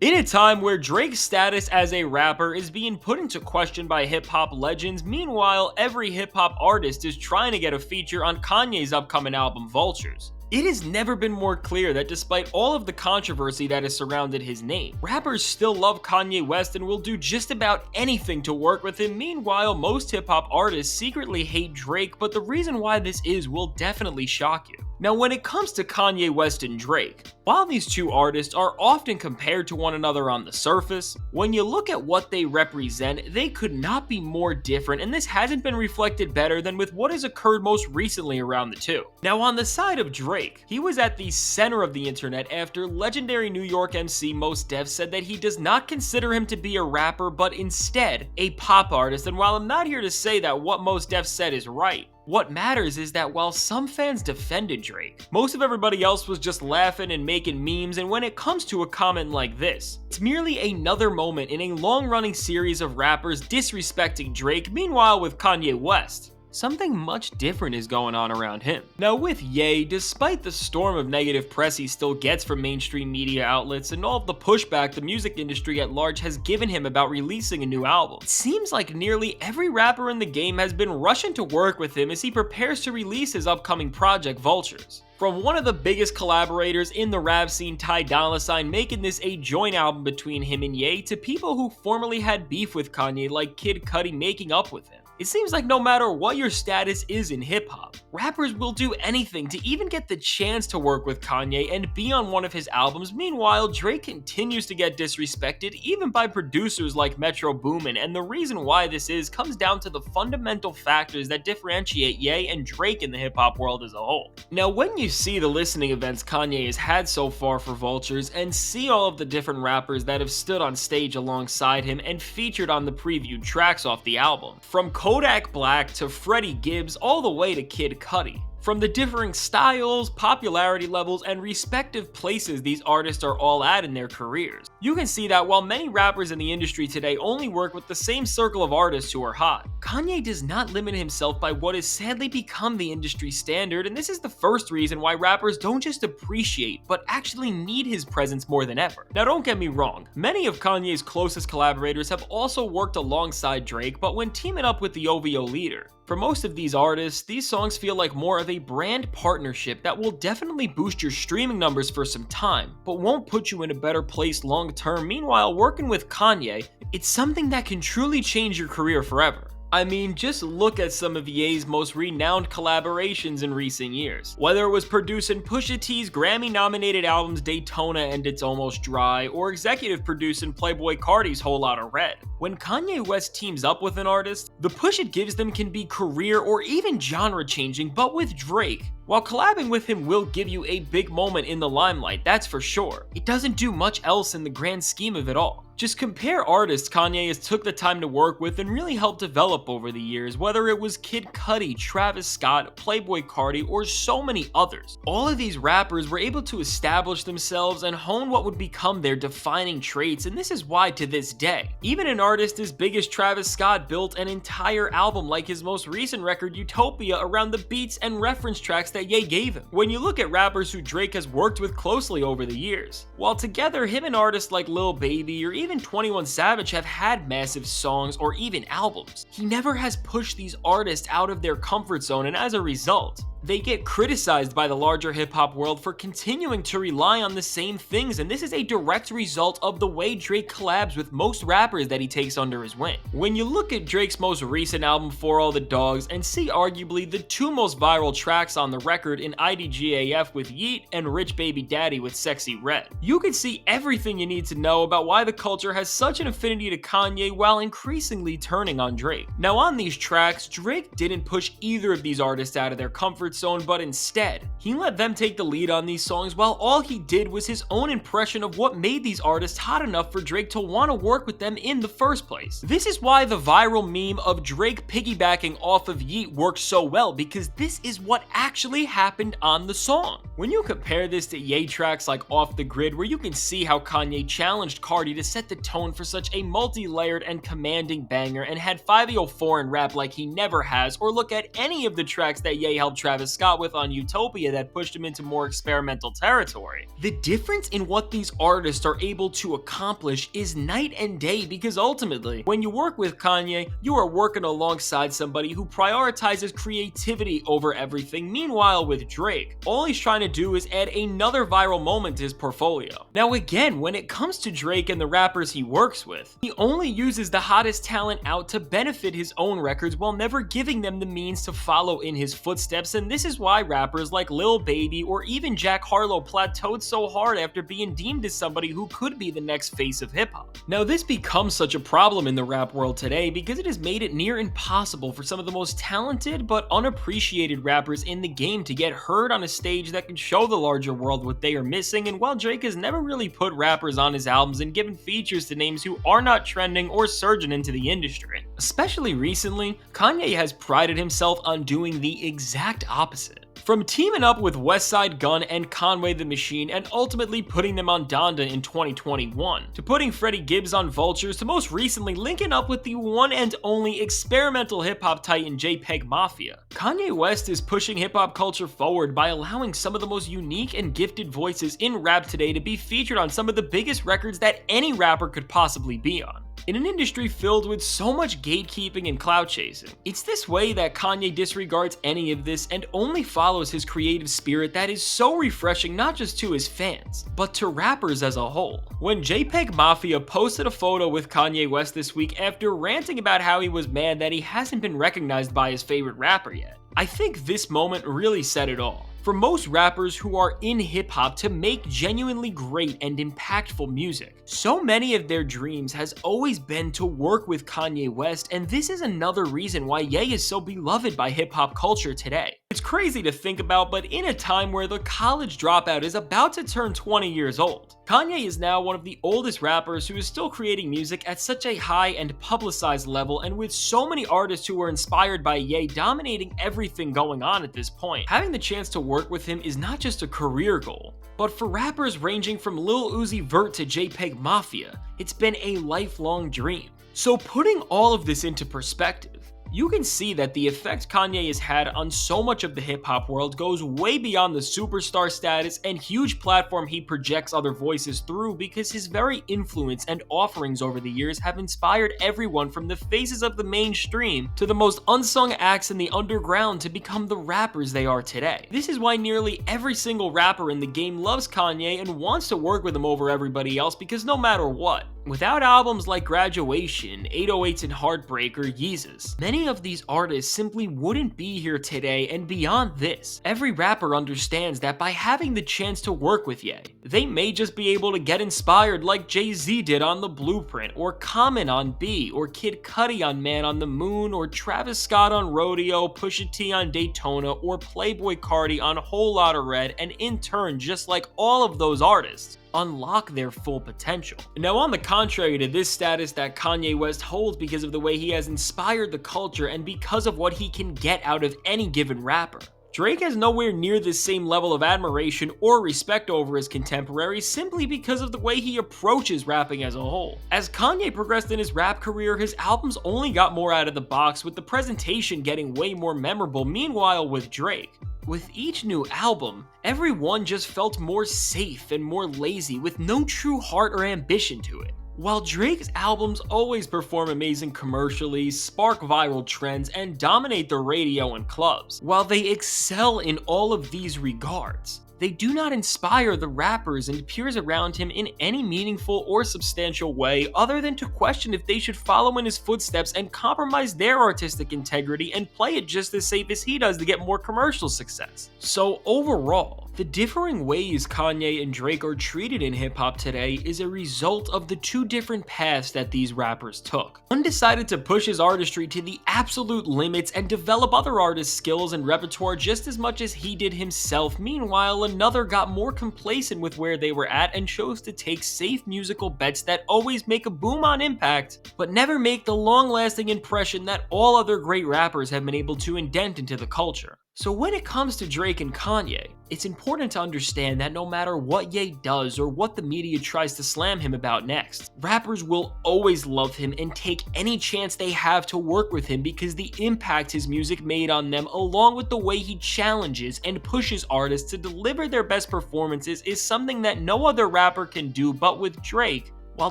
In a time where Drake's status as a rapper is being put into question by hip-hop legends, meanwhile, every hip-hop artist is trying to get a feature on Kanye's upcoming album, Vultures. It has never been more clear that despite all of the controversy that has surrounded his name, rappers still love Kanye West and will do just about anything to work with him. Meanwhile, most hip-hop artists secretly hate Drake, but the reason why this is will definitely shock you. Now, when it comes to Kanye West and Drake, while these two artists are often compared to one another on the surface, when you look at what they represent, they could not be more different, and this hasn't been reflected better than with what has occurred most recently around the two. Now, on the side of Drake, he was at the center of the internet after legendary New York MC Mos Def said that he does not consider him to be a rapper, but instead a pop artist. And while I'm not here to say that what Mos Def said is right, what matters is that while some fans defended Drake, most of everybody else was just laughing and making memes, and when it comes to a comment like this, it's merely another moment in a long-running series of rappers disrespecting Drake. Meanwhile, with Kanye West, something much different is going on around him. Now with Ye, despite the storm of negative press he still gets from mainstream media outlets and all of the pushback the music industry at large has given him about releasing a new album, it seems like nearly every rapper in the game has been rushing to work with him as he prepares to release his upcoming project, Vultures. From one of the biggest collaborators in the rap scene, Ty Dolla $ign, making this a joint album between him and Ye, to people who formerly had beef with Kanye like Kid Cudi making up with him. It seems like no matter what your status is in hip-hop, rappers will do anything to even get the chance to work with Kanye and be on one of his albums. Meanwhile, Drake continues to get disrespected even by producers like Metro Boomin, and the reason why this comes down to the fundamental factors that differentiate Ye and Drake in the hip-hop world as a whole. Now, when you see the listening events Kanye has had so far for Vultures and see all of the different rappers that have stood on stage alongside him and featured on the previewed tracks off the album, from Kodak Black to Freddie Gibbs all the way to Kid Cudi, from the differing styles, popularity levels, and respective places these artists are all at in their careers, you can see that while many rappers in the industry today only work with the same circle of artists who are hot, Kanye does not limit himself by what has sadly become the industry standard, and this is the first reason why rappers don't just appreciate, but actually need his presence more than ever. Now don't get me wrong, many of Kanye's closest collaborators have also worked alongside Drake, but when teaming up with the OVO leader, for most of these artists, these songs feel like more of a brand partnership that will definitely boost your streaming numbers for some time, but won't put you in a better place long term. Meanwhile, working with Kanye, it's something that can truly change your career forever. I mean, just look at some of Ye's most renowned collaborations in recent years. Whether it was producing Pusha T's Grammy-nominated albums Daytona and It's Almost Dry, or executive producing Playboi Carti's Whole Lotta Red. When Kanye West teams up with an artist, the push it gives them can be career or even genre-changing, but with Drake, while collabing with him will give you a big moment in the limelight, that's for sure, it doesn't do much else in the grand scheme of it all. Just compare artists Kanye has took the time to work with and really helped develop over the years, whether it was Kid Cudi, Travis Scott, Playboi Carti, or so many others. All of these rappers were able to establish themselves and hone what would become their defining traits, and this is why to this day, even an artist as big as Travis Scott built an entire album like his most recent record Utopia around the beats and reference tracks that Ye gave him. When you look at rappers who Drake has worked with closely over the years, while together him and artists like Lil Baby or even 21 Savage have had massive songs or even albums, he never has pushed these artists out of their comfort zone, and as a result, they get criticized by the larger hip-hop world for continuing to rely on the same things, and this is a direct result of the way Drake collabs with most rappers that he takes under his wing. When you look at Drake's most recent album, For All the Dogs, and see arguably the two most viral tracks on the record in IDGAF with Yeet and Rich Baby Daddy with Sexy Red, you can see everything you need to know about why the culture has such an affinity to Kanye while increasingly turning on Drake. Now on these tracks, Drake didn't push either of these artists out of their comfort zone, but instead, he let them take the lead on these songs, while all he did was his own impression of what made these artists hot enough for Drake to want to work with them in the first place. This is why the viral meme of Drake piggybacking off of Yeet works so well, because this is what actually happened on the song. When you compare this to Ye tracks like Off the Grid, where you can see how Kanye challenged Carti to set the tone for such a multi-layered and commanding banger and had 504 in rap like he never has, or look at any of the tracks that Ye helped Travis Travis Scott with on Utopia that pushed him into more experimental territory. The difference in what these artists are able to accomplish is night and day, because ultimately, when you work with Kanye, you are working alongside somebody who prioritizes creativity over everything. Meanwhile, with Drake, all he's trying to do is add another viral moment to his portfolio. Now again, when it comes to Drake and the rappers he works with, he only uses the hottest talent out to benefit his own records while never giving them the means to follow in his footsteps, and this is why rappers like Lil Baby or even Jack Harlow plateaued so hard after being deemed as somebody who could be the next face of hip-hop. Now this becomes such a problem in the rap world today because it has made it near impossible for some of the most talented but unappreciated rappers in the game to get heard on a stage that can show the larger world what they are missing, and while Drake has never really put rappers on his albums and given features to names who are not trending or surging into the industry. Especially recently, Kanye has prided himself on doing the exact opposite. From teaming up with Westside Gunn and Conway the Machine and ultimately putting them on Donda in 2021, to putting Freddie Gibbs on Vultures, to most recently linking up with the one and only experimental hip-hop titan JPEG Mafia, Kanye West is pushing hip-hop culture forward by allowing some of the most unique and gifted voices in rap today to be featured on some of the biggest records that any rapper could possibly be on. In an industry filled with so much gatekeeping and clout chasing, it's this way that Kanye disregards any of this and only follows his creative spirit that is so refreshing not just to his fans, but to rappers as a whole. When JPEG Mafia posted a photo with Kanye West this week after ranting about how he was mad that he hasn't been recognized by his favorite rapper yet, I think this moment really said it all. For most rappers who are in hip-hop to make genuinely great and impactful music, so many of their dreams has always been to work with Kanye West, and this is another reason why Ye is so beloved by hip-hop culture today. It's crazy to think about, but in a time where the college dropout is about to turn 20 years old, Kanye is now one of the oldest rappers who is still creating music at such a high and publicized level, and with so many artists who were inspired by Ye dominating everything going on at this point, having the chance to work with him is not just a career goal, but for rappers ranging from Lil Uzi Vert to JPEG Mafia, it's been a lifelong dream. So putting all of this into perspective, you can see that the effect Kanye has had on so much of the hip-hop world goes way beyond the superstar status and huge platform he projects other voices through, because his very influence and offerings over the years have inspired everyone from the faces of the mainstream to the most unsung acts in the underground to become the rappers they are today. This is why nearly every single rapper in the game loves Kanye and wants to work with him over everybody else, because no matter what, without albums like Graduation, 808s and Heartbreak, or Yeezus, many of these artists simply wouldn't be here today. And beyond this, every rapper understands that by having the chance to work with Ye, they may just be able to get inspired like Jay-Z did on The Blueprint, or Common on B, or Kid Cudi on Man on the Moon, or Travis Scott on Rodeo, Pusha T on Daytona, or Playboi Carti on Whole Lotta Red, and in turn, just like all of those artists, unlock their full potential. Now, on the contrary to this status that Kanye West holds because of the way he has inspired the culture and because of what he can get out of any given rapper, Drake has nowhere near this same level of admiration or respect over his contemporaries simply because of the way he approaches rapping as a whole. As Kanye progressed in his rap career, his albums only got more out of the box, with the presentation getting way more memorable. Meanwhile, with Drake, with each new album, everyone just felt more safe and more lazy, with no true heart or ambition to it. While Drake's albums always perform amazing commercially, spark viral trends, and dominate the radio and clubs, while they excel in all of these regards, they do not inspire the rappers and peers around him in any meaningful or substantial way, other than to question if they should follow in his footsteps and compromise their artistic integrity and play it just as safe as he does to get more commercial success. So overall, the differing ways Kanye and Drake are treated in hip-hop today is a result of the two different paths that these rappers took. One decided to push his artistry to the absolute limits and develop other artists' skills and repertoire just as much as he did himself. Meanwhile, another got more complacent with where they were at and chose to take safe musical bets that always make a boom on impact, but never make the long-lasting impression that all other great rappers have been able to indent into the culture. So when it comes to Drake and Kanye, it's important to understand that no matter what Ye does or what the media tries to slam him about next, rappers will always love him and take any chance they have to work with him because the impact his music made on them, along with the way he challenges and pushes artists to deliver their best performances, is something that no other rapper can do. But with Drake, while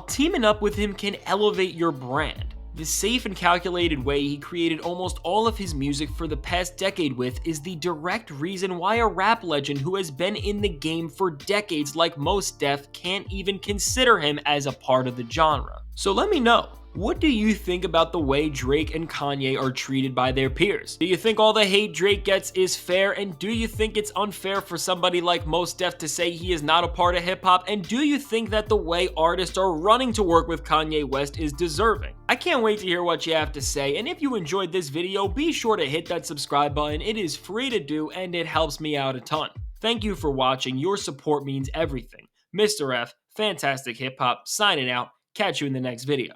teaming up with him can elevate your brand, the safe and calculated way he created almost all of his music for the past decade with is the direct reason why a rap legend who has been in the game for decades like Mos Def can't even consider him as a part of the genre. So let me know, what do you think about the way Drake and Kanye are treated by their peers? Do you think all the hate Drake gets is fair, and do you think it's unfair for somebody like Mos Def to say he is not a part of hip-hop, and do you think that the way artists are running to work with Kanye West is deserving? I can't wait to hear what you have to say, and if you enjoyed this video, be sure to hit that subscribe button. It is free to do, and it helps me out a ton. Thank you for watching. Your support means everything. Mr. F, Fantastic Hip Hop, signing out. Catch you in the next video.